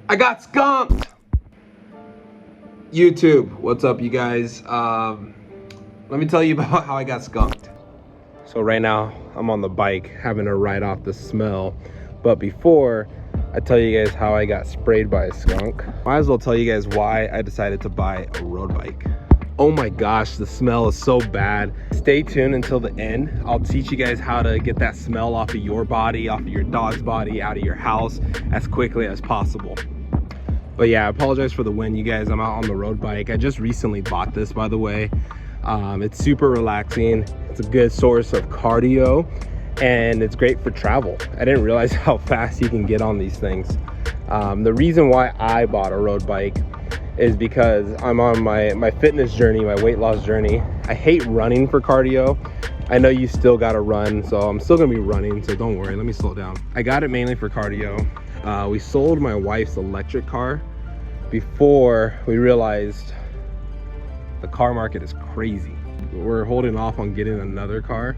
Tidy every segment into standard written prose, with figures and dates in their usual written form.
I got skunked! YouTube, what's up you guys? Let me tell you about how I got skunked. So right now, I'm on the bike having to ride off the smell. But before I tell you guys how I got sprayed by a skunk, might as well tell you guys why I decided to buy a road bike. Oh my gosh, the smell is so bad. Stay tuned until the end. I'll teach you guys how to get that smell off of your body, off of your dog's body, out of your house as quickly as possible. But yeah, I apologize for the wind, you guys. I'm out on the road bike. I just recently bought this, by the way. It's super relaxing. It's a good source of cardio and it's great for travel. I didn't realize how fast you can get on these things. The reason why I bought a road bike is because I'm on my fitness journey, my weight loss journey. I hate running for cardio. I know you still gotta run, so I'm still gonna be running, so don't worry, let me slow down. I got it mainly for cardio. We sold my wife's electric car before we realized the car market is crazy. We're holding off on getting another car.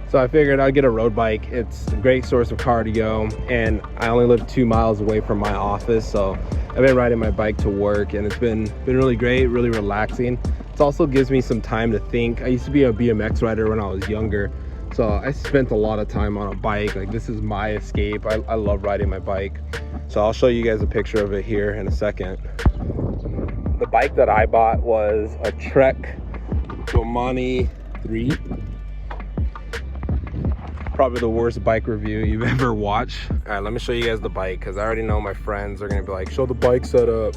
So I figured I'd get a road bike. It's a great source of cardio, and I only live 2 miles away from my office, so I've been riding my bike to work, and it's been really great, really relaxing. It also gives me some time to think. I used to be a BMX rider when I was younger, so I spent a lot of time on a bike. Like, this is my escape. I love riding my bike. So I'll show you guys a picture of it here in a second. The bike that I bought was a Trek Domani 3. Probably the worst bike review you've ever watched. All right, let me show you guys the bike, because I already know my friends are gonna be like, show the bike setup.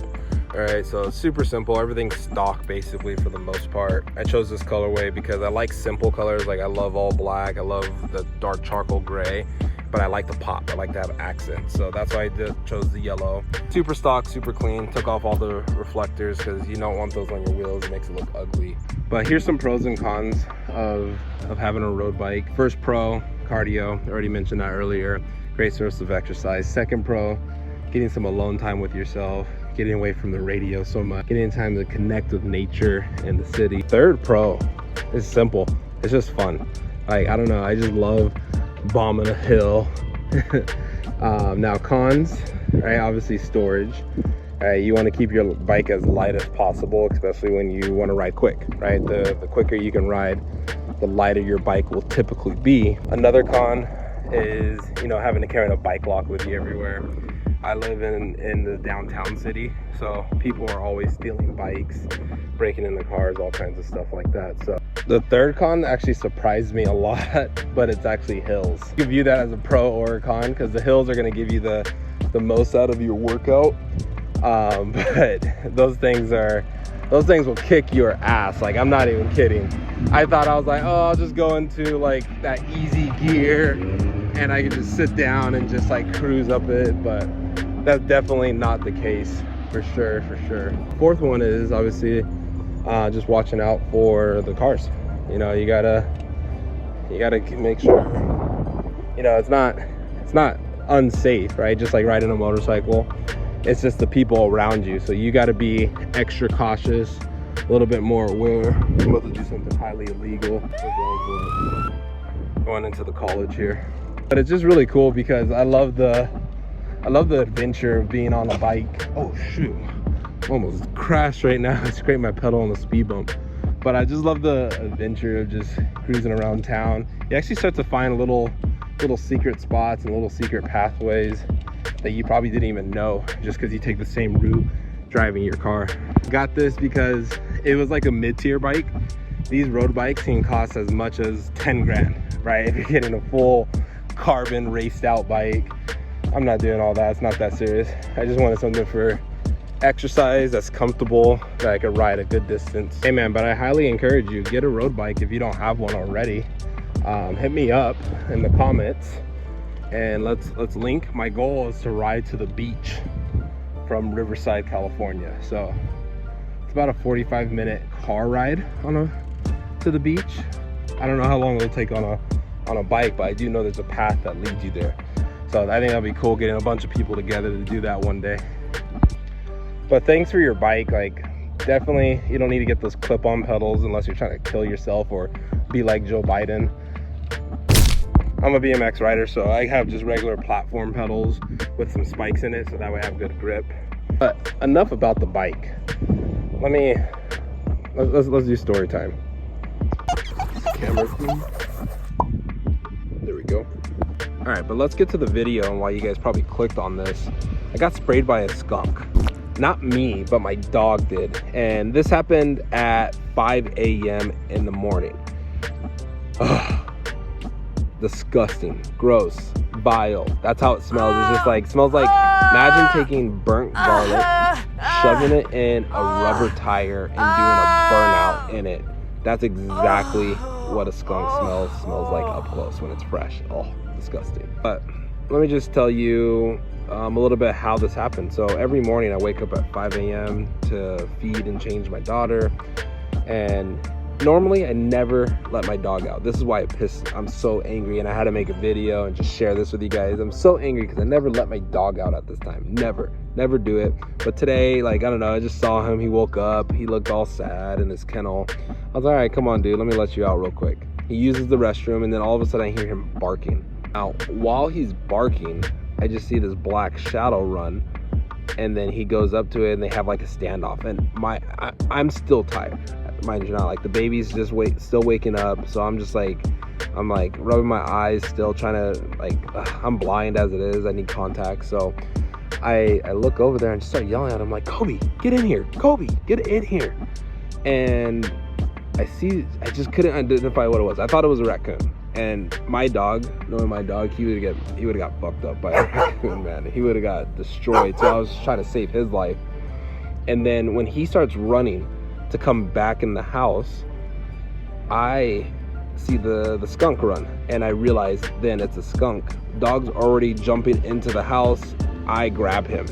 All right, so it's super simple. Everything's stock basically for the most part. I chose this colorway because I like simple colors. Like, I love all black, I love the dark charcoal gray, but I like the pop, I like to have accents. So that's why I chose the yellow. Super stock, super clean. Took off all the reflectors because you don't want those on your wheels, it makes it look ugly. But here's some pros and cons of having a road bike. First pro, cardio. I already mentioned that earlier. Great source of exercise. Second pro, getting some alone time with yourself, getting away from the radio so much, getting time to connect with nature and the city. Third pro is simple. It's just fun. Like, I don't know, I just love bombing a hill. Now cons, right? Obviously storage. You want to keep your bike as light as possible, especially when you want to ride quick, right? The quicker you can ride, the lighter your bike will typically be. Another con is, having to carry a bike lock with you everywhere. I live in the downtown city, so people are always stealing bikes, breaking into cars, all kinds of stuff like that. So the third con actually surprised me a lot, but it's actually hills. You can view that as a pro or a con, because the hills are going to give you the most out of your workout. But those things will kick your ass. Like, I'm not even kidding. I thought, I was like, oh, I'll just go into like that easy gear and I can just sit down and just like cruise up it, but that's definitely not the case, for sure. Fourth one is obviously just watching out for the cars. You gotta make sure it's not unsafe, right? Just like riding a motorcycle, it's just the people around you, so you got to be extra cautious, a little bit more aware. I'm about to do something highly illegal going into the college here, but it's just really cool because I love the adventure of being on a bike. Oh shoot, almost crashed right now. I scraped my pedal on the speed bump. But I just love the adventure of just cruising around town. You actually start to find little secret spots and little secret pathways that you probably didn't even know, just because you take the same route driving your car. Got this because it was like a mid-tier bike. These road bikes can cost as much as 10 grand, right? If you're getting a full carbon raced out bike. I'm not doing all that, it's not that serious. I just wanted something for exercise that's comfortable, that I could ride a good distance. Hey man, but I highly encourage you, get a road bike if you don't have one already. Hit me up in the comments and let's link. My goal is to ride to the beach from Riverside, California. So it's about a 45-minute car ride to the beach. I don't know how long it'll take on a bike, but I do know there's a path that leads you there. So I think that'll be cool, getting a bunch of people together to do that one day. But thanks for your bike. Like, definitely you don't need to get those clip-on pedals unless you're trying to kill yourself or be like Joe Biden. I'm a BMX rider, so I have just regular platform pedals with some spikes in it, so that way I have good grip. But enough about the bike. Let's do story time. Camera. There we go. All right, but let's get to the video and why you guys probably clicked on this. I got sprayed by a skunk. Not me, but my dog did. And this happened at 5 a.m. in the morning. Ugh. Disgusting, gross, vile. That's how it smells. It's just like, smells like, imagine taking burnt garlic, shoving it in a rubber tire and doing a burnout in it. That's exactly what a skunk smells like up close when it's fresh. Oh, disgusting. But let me just tell you a little bit how this happened. So every morning I wake up at 5 a.m. to feed and change my daughter, and normally I never let my dog out. This is why I'm so angry, and I had to make a video and just share this with you guys. I'm so angry because I never let my dog out at this time. Never do it. But today, like, I don't know, I just saw him. He woke up, he looked all sad in his kennel. I was like, all right, come on, dude, let me let you out real quick. He uses the restroom, and then all of a sudden I hear him barking. Now, while he's barking, I just see this black shadow run, and then he goes up to it and they have like a standoff. And I'm still tired, mind you not, like the baby's just still waking up, so I'm like rubbing my eyes, still trying to, I'm blind as it is, I need contact. So I look over there and start yelling at him like, Kobe, get in here, Kobe, get in here. And I just couldn't identify what it was. I thought it was a raccoon. And my dog, knowing my dog, he would have got fucked up by a raccoon, man. He would have got destroyed. So I was trying to save his life. And then when he starts running to come back in the house, I see the skunk run, and I realize then it's a skunk. Dog's already jumping into the house. I grab him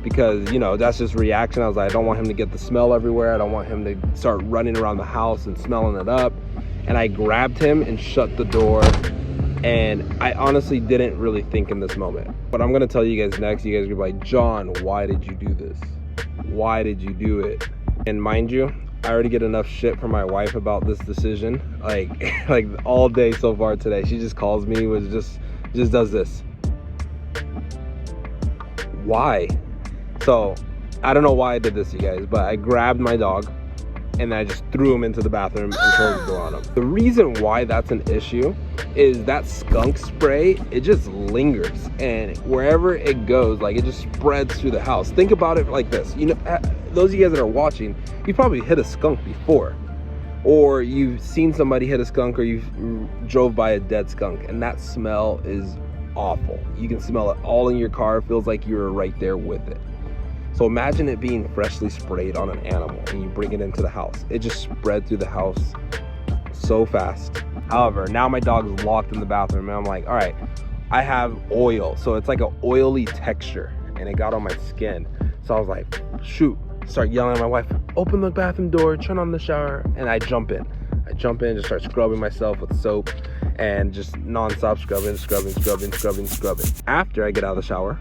because, you know, that's just reaction. I was like, I don't want him to get the smell everywhere. I don't want him to start running around the house and smelling it up. And I grabbed him and shut the door. And I honestly didn't really think in this moment. But I'm gonna tell you guys next. You guys are gonna be like, John, why did you do this? Why did you do it? And mind you, I already get enough shit from my wife about this decision. Like all day so far today. She just calls me, just does this. Why? So I don't know why I did this, you guys, but I grabbed my dog and I just threw him into the bathroom and closed the door on him. The reason why that's an issue is that skunk spray, it just lingers, and wherever it goes, like, it just spreads through the house. Think about it like this. You know, those of you guys that are watching, you probably hit a skunk before, or you've seen somebody hit a skunk, or you drove by a dead skunk, and that smell is awful. You can smell it all in your car. It feels like you're right there with it. So imagine it being freshly sprayed on an animal and you bring it into the house. It just spread through the house so fast. However, now my dog's locked in the bathroom, and I'm like, all right, I have oil. So it's like an oily texture, and it got on my skin. So I was like, shoot, start yelling at my wife, open the bathroom door, turn on the shower, and I jump in, just start scrubbing myself with soap and just non-stop scrubbing. After I get out of the shower,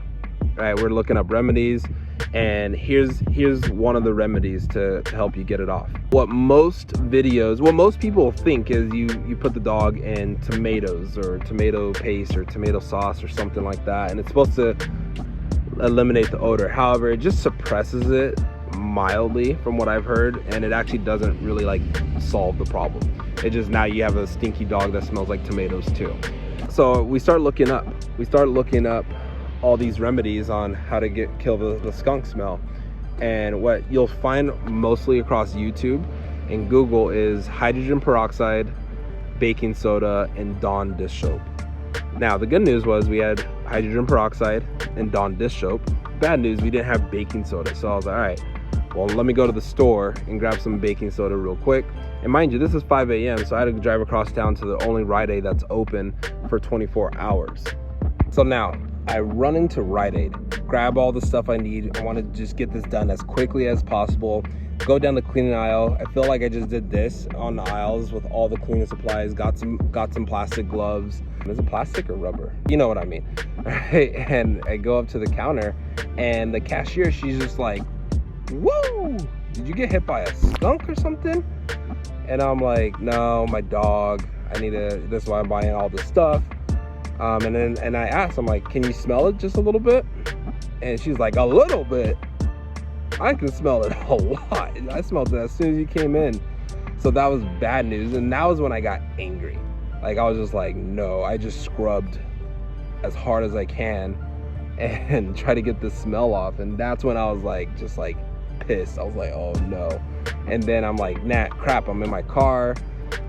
right, we're looking up remedies, and here's one of the remedies to help you get it off. What most people think is you put the dog in tomatoes or tomato paste or tomato sauce or something like that, and it's supposed to eliminate the odor. However, it just suppresses it mildly from what I've heard, and it actually doesn't really like solve the problem. It just, now you have a stinky dog that smells like tomatoes too. So we start looking up all these remedies on how to kill the skunk smell. And what you'll find mostly across YouTube and Google is hydrogen peroxide, baking soda, and Dawn dish soap. Now the good news was we had hydrogen peroxide and Dawn dish soap. Bad news, we didn't have baking soda. So I was like, all right, well, let me go to the store and grab some baking soda real quick. And mind you, this is 5 a.m. so I had to drive across town to the only Rite Aid that's open for 24 hours. So now I run into Rite Aid, grab all the stuff I need. I want to just get this done as quickly as possible. Go down the cleaning aisle. I feel like I just did this on the aisles with all the cleaning supplies. Got some plastic gloves. Is it plastic or rubber? You know what I mean, right? And I go up to the counter, and the cashier, she's just like, "Whoa, did you get hit by a skunk or something?" And I'm like, "No, my dog. That's why I'm buying all this stuff." And I asked, I'm like, "Can you smell it just a little bit?" And she's like, "A little bit." I can smell it a lot. I smelled it as soon as you came in. So that was bad news. And that was when I got angry. Like, I was just like, no, I just scrubbed as hard as I can and try to get the smell off. And that's when I was like, just like pissed. I was like, oh no. And then I'm like, nah, crap, I'm in my car.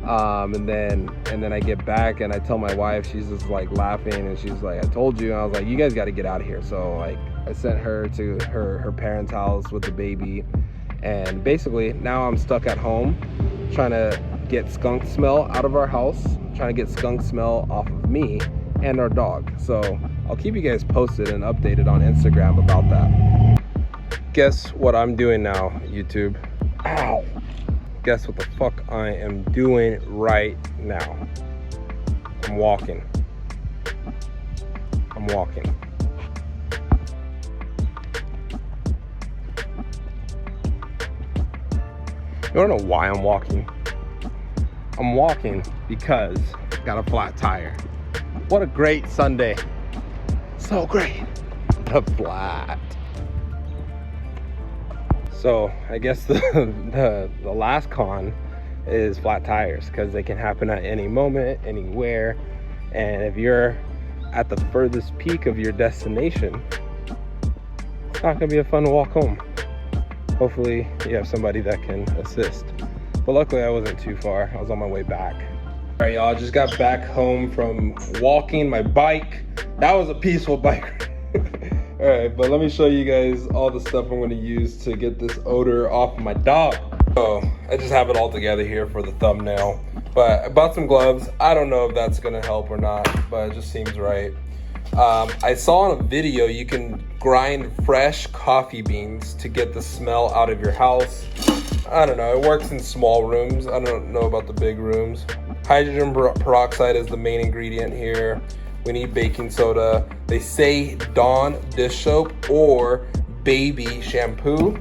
And then I get back and I tell my wife, she's just like laughing and she's like, I told you. And I was like, you guys got to get out of here. So like I sent her to her parents' house with the baby, and basically now I'm stuck at home trying to get skunk smell out of our house, trying to get skunk smell off of me and our dog. So I'll keep you guys posted and updated on Instagram about that. Guess what I'm doing now, YouTube? Ow! Guess what the fuck I am doing right now? I'm walking. I'm walking. You wanna know why I'm walking? I'm walking because I got a flat tire. What a great Sunday. So great. The flat. So I guess the last con is flat tires, because they can happen at any moment, anywhere. And if you're at the furthest peak of your destination, it's not gonna be a fun walk home. Hopefully you have somebody that can assist. But luckily I wasn't too far. I was on my way back. All right, y'all, just got back home from walking my bike. That was a peaceful bike ride. All right, but let me show you guys all the stuff I'm gonna use to get this odor off my dog. So I just have it all together here for the thumbnail. But I bought some gloves. I don't know if that's gonna help or not, but it just seems right. I saw in a video you can grind fresh coffee beans to get the smell out of your house. I don't know, it works in small rooms. I don't know about the big rooms. Hydrogen peroxide is the main ingredient here. We need baking soda. They say Dawn dish soap or baby shampoo.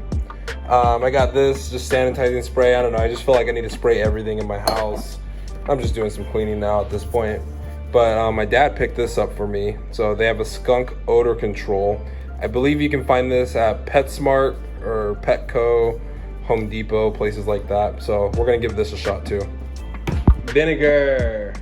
I got this, just sanitizing spray. I don't know, I just feel like I need to spray everything in my house. I'm just doing some cleaning now at this point. But my dad picked this up for me. So they have a skunk odor control. I believe you can find this at PetSmart or Petco, Home Depot, places like that. So we're gonna give this a shot too. Vinegar.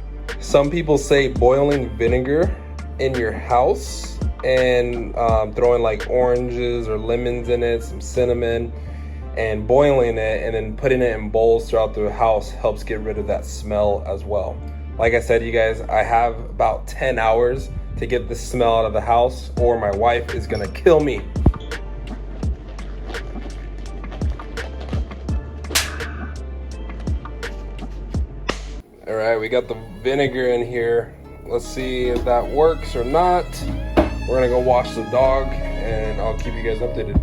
Some people say boiling vinegar in your house and throwing like oranges or lemons in it, some cinnamon, and boiling it and then putting it in bowls throughout the house helps get rid of that smell as well. Like I said, you guys, I have about 10 hours to get this smell out of the house or my wife is gonna kill me. All right, we got the vinegar in here. Let's see if that works or not. We're gonna go wash the dog and I'll keep you guys updated.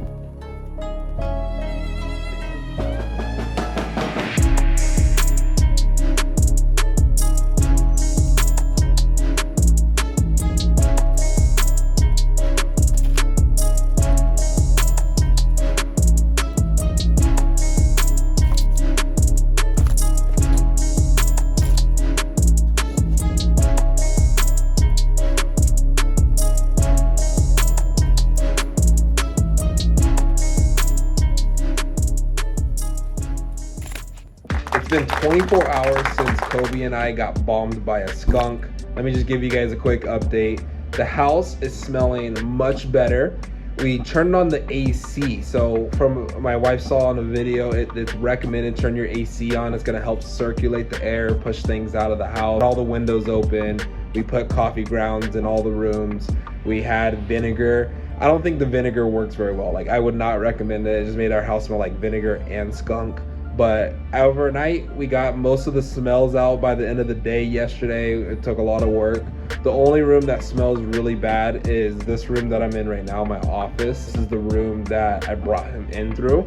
It's been 24 hours since Kobe and I got bombed by a skunk. Let me just give you guys a quick update. The house is smelling much better. We turned on the AC. So from my wife saw on a video, it's recommended turn your AC on. It's gonna help circulate the air, push things out of the house. All the windows open. We put coffee grounds in all the rooms. We had vinegar. I don't think the vinegar works very well. Like, I would not recommend it. It just made our house smell like vinegar and skunk. But overnight, we got most of the smells out by the end of the day yesterday. It took a lot of work. The only room that smells really bad is this room that I'm in right now, my office. This is the room that I brought him in through.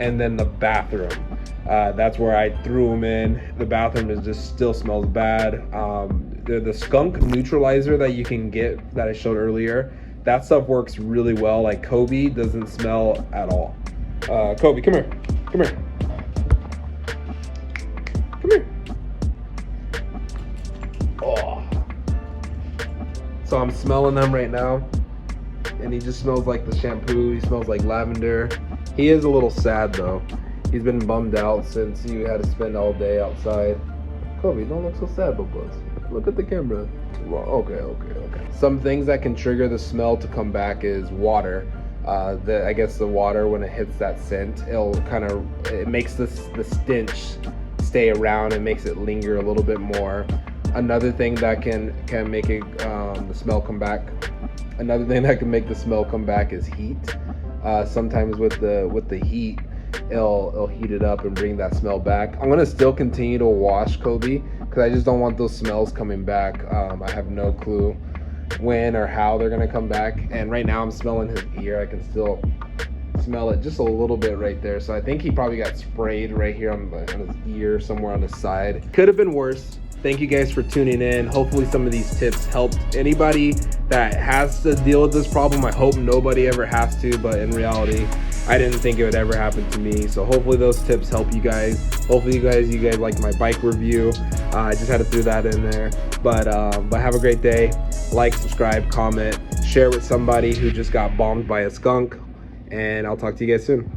And then the bathroom. That's where I threw him in. The bathroom still smells bad. The skunk neutralizer that you can get that I showed earlier, that stuff works really well. Like, Kobe doesn't smell at all. Kobe, come here. Come here. Come here. Oh. So I'm smelling them right now. and he just smells like the shampoo. He smells like lavender. He is a little sad though. He's been bummed out since you had to spend all day outside. Kobe, don't look so sad, Bubbles. Look at the camera. Well, okay. Some things that can trigger the smell to come back is water. I guess the water, when it hits that scent, it makes the stench stay around and makes it linger a little bit more. Another thing that can make the smell come back. Another thing that can make the smell come back is heat. Sometimes with the heat, it'll heat it up and bring that smell back. I'm gonna still continue to wash Kobe because I just don't want those smells coming back. I have no clue when or how they're gonna come back. And right now I'm smelling his ear. I can still smell it just a little bit right there. So I think he probably got sprayed right here on his ear, somewhere on the side. Could have been worse. Thank you guys for tuning in. Hopefully some of these tips helped anybody that has to deal with this problem. I hope nobody ever has to, but in reality, I didn't think it would ever happen to me. So hopefully those tips help you guys. Hopefully you guys like my bike review. I just had to throw that in there. But have a great day. Like, subscribe, comment, share with somebody who just got bombed by a skunk. And I'll talk to you guys soon.